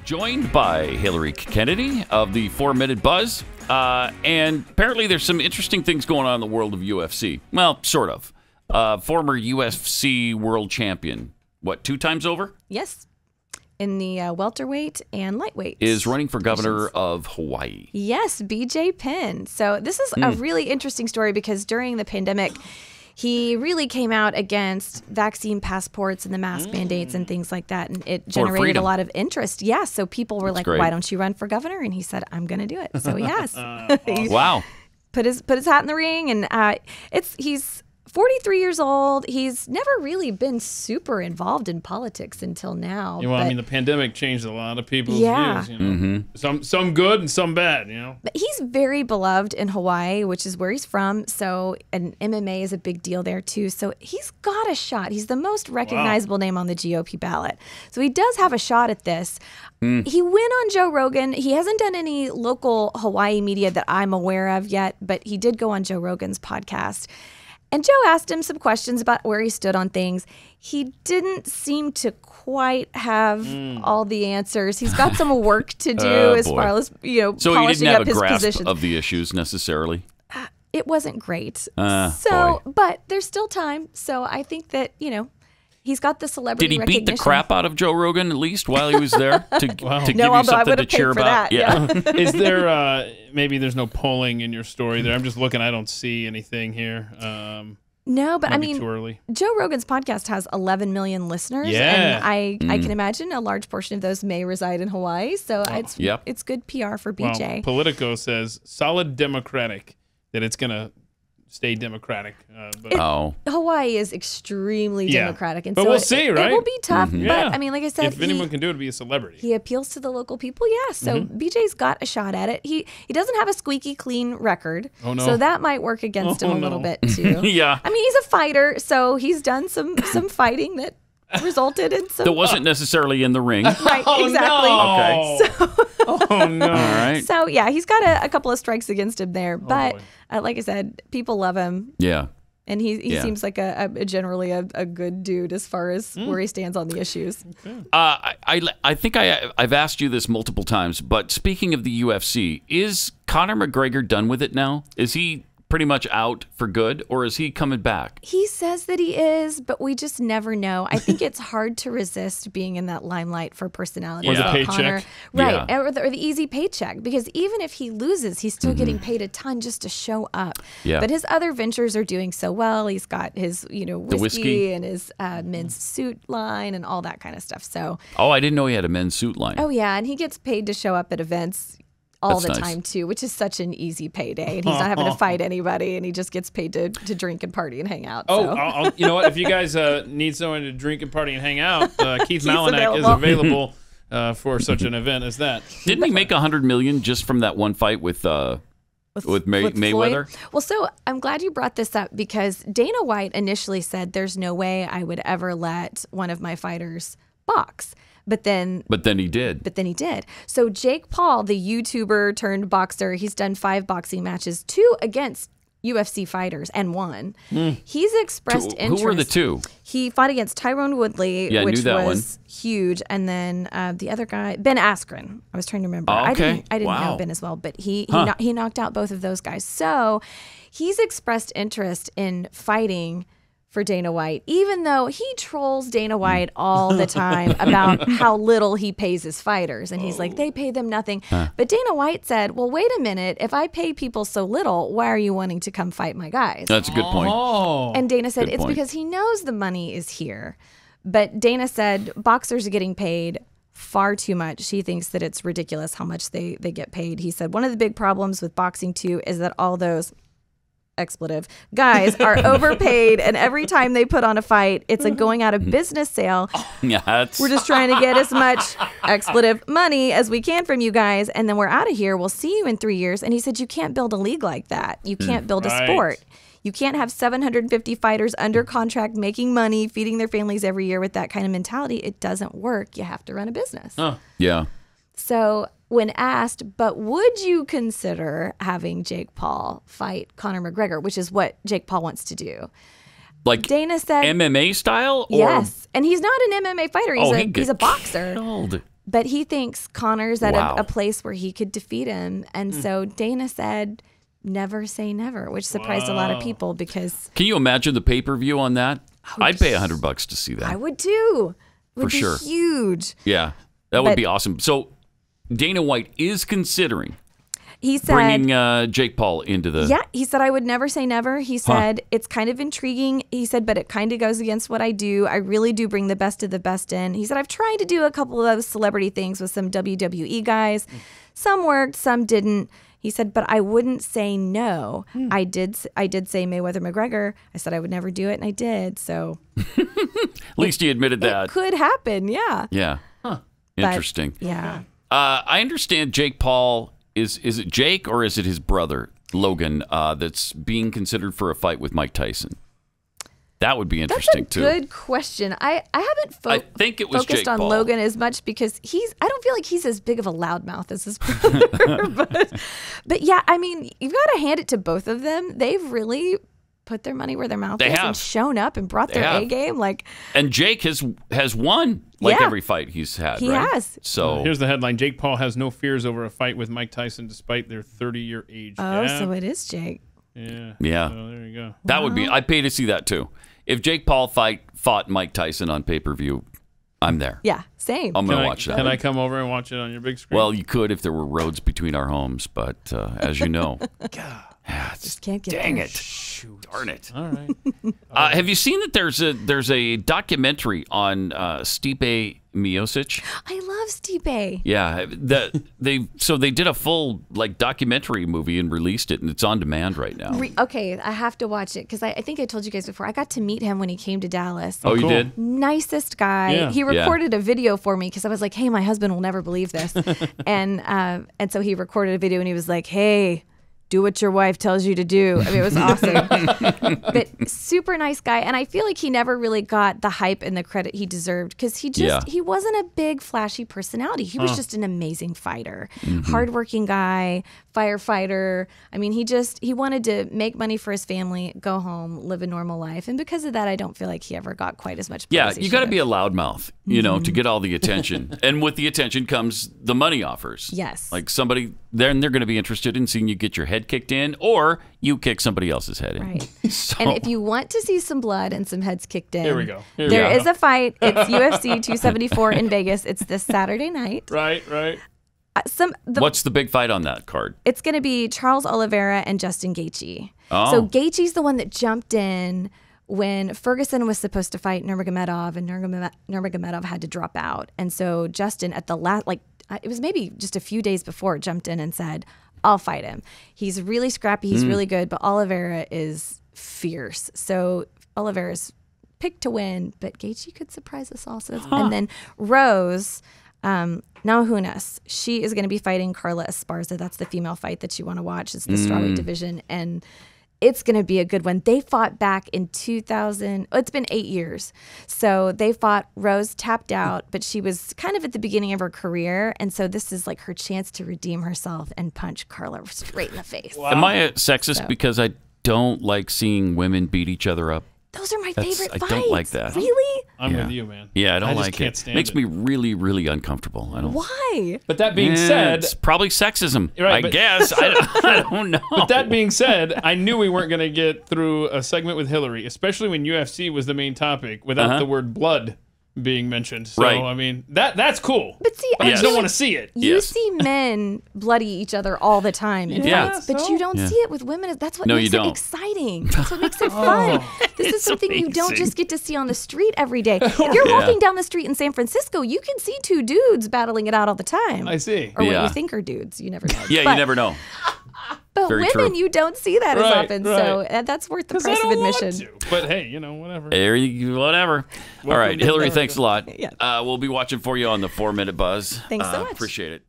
Joined by Hilary Kennedy of the 4-Minute Buzz. And apparently there's some interesting things going on in the world of UFC. Well, sort of. Former UFC World Champion. What, 2 times over? Yes. In the welterweight and lightweight. Is running for governor of Hawaii. Yes, BJ Penn. So this is a really interesting story because during the pandemic, he really came out against vaccine passports and the mask mandates and things like that. And it generated a lot of interest. Yeah, so people were like, why don't you run for governor? And he said, I'm going to do it. So he has. Wow. Put his hat in the ring. And he's 43 years old. He's never really been super involved in politics until now. Yeah, well, I mean, the pandemic changed a lot of people's views. You know? Some good and some bad. You know, but he's very beloved in Hawaii, which is where he's from. So, and MMA is a big deal there too. So he's got a shot. He's the most recognizable name on the GOP ballot. So he does have a shot at this. He went on Joe Rogan. He hasn't done any local Hawaii media that I'm aware of yet, but he did go on Joe Rogan's podcast. And Joe asked him some questions about where he stood on things. He didn't seem to quite have all the answers. He's got some work to do as far as, so polishing up his position. So he didn't have a grasp of the issues necessarily? It wasn't great. But there's still time. So I think that, he's got the celebrity recognition. Did he beat the crap out of Joe Rogan at least while he was there to give you something to cheer about? Yeah. Is there maybe there's no polling in your story there? I'm just looking. I don't see anything here. No, but I mean, too early. Joe Rogan's podcast has 11 million listeners, and I can imagine a large portion of those may reside in Hawaii. So it's good PR for BJ. Well, Politico says solid Democratic, that it's gonna stay Democratic. Hawaii is extremely Democratic. And but so we'll see, right? It will be tough. But, I mean, like I said, if anyone can do it, it'd be a celebrity. He appeals to the local people, So BJ's got a shot at it. He doesn't have a squeaky clean record. Oh, no. So that might work against him a little bit, too. Yeah. I mean, he's a fighter, so he's done some fighting that resulted in some... That wasn't necessarily in the ring. Right, exactly. No. Okay. Oh, no. All right. So, yeah, he's got a couple of strikes against him there. But like I said, people love him. Yeah. And he seems like a generally a good dude as far as where he stands on the issues. Okay. I think I've asked you this multiple times, but speaking of the UFC, is Conor McGregor done with it now? Is he pretty much out for good, or is he coming back? He says that he is, but we just never know. I think it's hard to resist being in that limelight for personality. Or the paycheck. Conor. Right, or the easy paycheck, because even if he loses, he's still getting paid a ton just to show up. Yeah. But his other ventures are doing so well. He's got his whiskey and his men's suit line and all that kind of stuff. So. Oh, I didn't know he had a men's suit line. Oh, yeah, and he gets paid to show up at events all That's the nice. time too, which is such an easy payday, and he's not having to fight anybody, and he just gets paid to drink and party and hang out. Oh, you know what? If you guys need someone to drink and party and hang out, Keith Malinak is available for such an event as that. Didn't he make $100 million just from that one fight with Mayweather? Floyd? Well, so I'm glad you brought this up because Dana White initially said there's no way I would ever let one of my fighters box. But then he did. So Jake Paul, the YouTuber turned boxer, he's done 5 boxing matches, 2 against UFC fighters and won. He's expressed interest. Who were the 2? He fought against Tyrone Woodley, which was huge, and then the other guy, Ben Askren. I was trying to remember. Oh, okay. I didn't know Ben as well, but he knocked out both of those guys. So he's expressed interest in fighting for Dana White, even though he trolls Dana White all the time about how little he pays his fighters. And he's like, they pay them nothing. But Dana White said, well, wait a minute. If I pay people so little, why are you wanting to come fight my guys? That's a good point. And Dana said, it's because he knows the money is here. But Dana said, boxers are getting paid far too much. He thinks that it's ridiculous how much they get paid. He said, one of the big problems with boxing, too, is that all those expletive guys are overpaid, and every time they put on a fight, it's a going out of business sale. We're just trying to get as much expletive money as we can from you guys, and then we're out of here. We'll see you in 3 years. And he said, you can't build a league like that. You can't build a sport. You can't have 750 fighters under contract making money, feeding their families every year with that kind of mentality. It doesn't work. You have to run a business. Yeah. So when asked, but would you consider having Jake Paul fight Conor McGregor, which is what Jake Paul wants to do? Like Dana said MMA style? Or? Yes. And he's not an MMA fighter. He's a boxer. Killed. But he thinks Conor's at a place where he could defeat him. And so Dana said, never say never, which surprised a lot of people because... Can you imagine the pay-per-view on that? I'd pay $100 to see that. I would too. It would For sure. Huge. Yeah, that would be awesome. So Dana White is considering... He said, bringing Jake Paul into the... Yeah, he said, I would never say never. He said, it's kind of intriguing. He said, but it kind of goes against what I do. I really do bring the best of the best in. He said, I've tried to do a couple of those celebrity things with some WWE guys. Some worked, some didn't. He said, but I wouldn't say no. I did say Mayweather McGregor. I said I would never do it, and I did. So at least he admitted that. It could happen, yeah. Yeah. Interesting. But, yeah. I understand Jake Paul... Is it Jake or is it his brother, Logan, that's being considered for a fight with Mike Tyson? That would be interesting, too. That's a good question. I haven't I think it was focused Jake on Paul. Logan as much because I don't feel like he's as big of a loudmouth as his brother. but yeah, I mean, you've got to hand it to both of them. They've really put their money where their mouth is and shown up and brought their A game. And Jake has won every fight he's had. He has. So here's the headline: Jake Paul has no fears over a fight with Mike Tyson despite their 30-year age gap. So it is Jake. Yeah. So there you go. That would be. I'd pay to see that too. If Jake Paul fought Mike Tyson on pay-per-view, I'm there. Yeah, same. I'm going to watch that. Can I come over and watch it on your big screen? Well, you could if there were roads between our homes, but as you know, just can't get dang there. it. Shoot. Darn it. All right. Have you seen that there's a documentary on Stipe Miocic? I love Stipe. Yeah, they did a full documentary movie and released it, and it's on demand right now. Okay, I have to watch it because I think I told you guys before. I got to meet him when he came to Dallas. Oh, you did? Nicest guy. Yeah. He recorded a video for me because I was like, "Hey, my husband will never believe this," and so he recorded a video and he was like, "Hey, do what your wife tells you to do." I mean, it was awesome. But super nice guy. And I feel like he never really got the hype and the credit he deserved because he wasn't a big, flashy personality. He was just an amazing fighter, hardworking guy, firefighter. I mean, he wanted to make money for his family, go home, live a normal life. And because of that, I don't feel like he ever got quite as much praise. Yeah, you got to be a loudmouth, to get all the attention. And with the attention comes the money offers. Yes. Like somebody, then they're going to be interested in seeing you get your head kicked in, or you kick somebody else's head in. Right. And if you want to see some blood and some heads kicked in, here we go. There is a fight. It's UFC 274 in Vegas. It's this Saturday night. Right. What's the big fight on that card? It's going to be Charles Oliveira and Justin Gaethje. Oh. So Gaethje's the one that jumped in when Ferguson was supposed to fight Nurmagomedov, and Nurmagomedov had to drop out. And so Justin, at the last, it was maybe just a few days before, jumped in and said, I'll fight him. He's really scrappy. He's really good, but Oliveira is fierce. So Oliveira's picked to win, but Gaethje could surprise us all. And then Rose Namajunas, she is going to be fighting Carla Esparza. That's the female fight that you want to watch. It's the strawweight division, and it's going to be a good one. They fought back in 2000. It's been 8 years. So they fought. Rose tapped out, but she was kind of at the beginning of her career. And so this is like her chance to redeem herself and punch Carla straight in the face. Wow. Am I a sexist because I don't like seeing women beat each other up? Those are my favorite fights. I don't like that. Really? I'm with you, man. Yeah, I don't like can't it. Stand Makes me really, really uncomfortable. I don't. Why? But that being said, it's probably sexism. Right, I guess. I don't know. But that being said, I knew we weren't going to get through a segment with Hilary, especially when UFC was the main topic, without the word blood being mentioned. So, right. I mean, that's cool. But see, I just don't want to see it. You see men bloody each other all the time in fights, but you don't see it with women. That's what makes it exciting. That's what makes it fun. This is something you don't just get to see on the street every day. If you're walking down the street in San Francisco, you can see two dudes battling it out all the time. I see. Or what you think are dudes. You never know. Yeah, you never know. But Very women, true. You don't see that as often, so that's worth the price of admission. But hey, whatever. Whatever. All right, Hilary, thanks a lot. Yeah. We'll be watching for you on the 4 Minute Buzz. Thanks so much. Appreciate it.